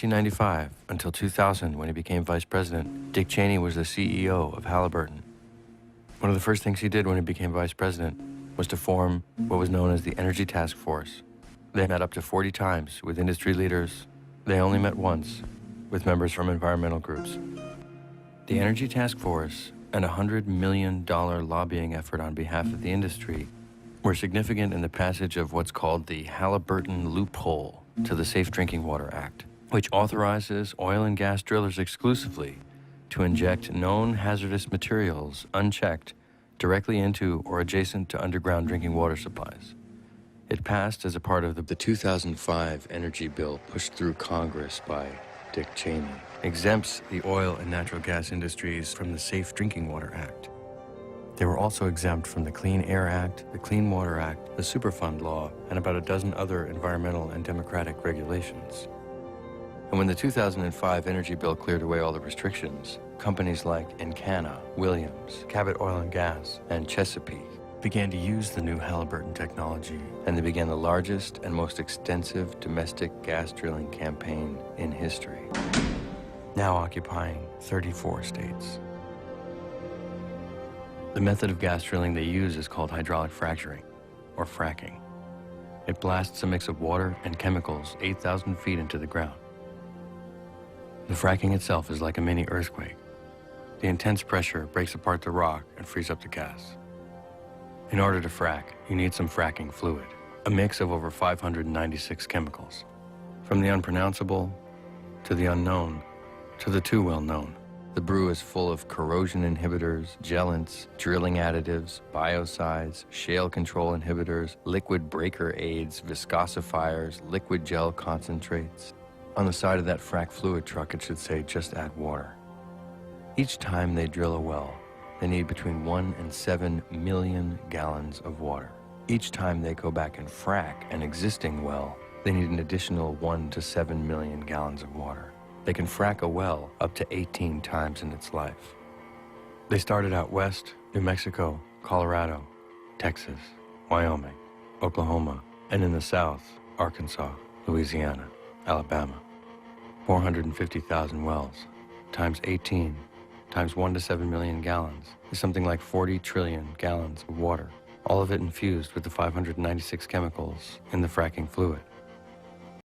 1995 until 2000, when he became vice president, Dick Cheney was the CEO of Halliburton. One of the first things he did when he became vice president was to form what was known as the Energy Task Force. They met up to 40 times with industry leaders. They only met once with members from environmental groups. The Energy Task Force and a $100 million lobbying effort on behalf of the industry were significant in the passage of what's called the Halliburton loophole to the Safe Drinking Water Act, which authorizes oil and gas drillers exclusively to inject known hazardous materials unchecked directly into or adjacent to underground drinking water supplies. It passed as a part of the 2005 energy bill pushed through Congress by Dick Cheney. Exempts the oil and natural gas industries from the Safe Drinking Water Act. They were also exempt from the Clean Air Act, the Clean Water Act, the Superfund Law, and about a dozen other environmental and democratic regulations. And when the 2005 energy bill cleared away all the restrictions, companies like Encana, Williams, Cabot Oil and Gas, and Chesapeake began to use the new Halliburton technology, and they began the largest and most extensive domestic gas drilling campaign in history, now occupying 34 states. The method of gas drilling they use is called hydraulic fracturing, or fracking. It blasts a mix of water and chemicals 8,000 feet into the ground. The fracking itself is like a mini earthquake. The intense pressure breaks apart the rock and frees up the gas. In order to frack, you need some fracking fluid, a mix of over 596 chemicals, from the unpronounceable to the unknown to the too well-known. The brew is full of corrosion inhibitors, gelants, drilling additives, biocides, shale control inhibitors, liquid breaker aids, viscosifiers, liquid gel concentrates. On the side of that frack fluid truck, it should say, "Just add water." Each time they drill a well, they need between 1 and 7 million gallons of water. Each time they go back and frack an existing well, they need an additional 1 to 7 million gallons of water. They can frack a well up to 18 times in its life. They started out west, New Mexico, Colorado, Texas, Wyoming, Oklahoma, and in the south, Arkansas, Louisiana, Alabama. 450,000 wells, times 18, times 1 to 7 million gallons, is something like 40 trillion gallons of water, all of it infused with the 596 chemicals in the fracking fluid.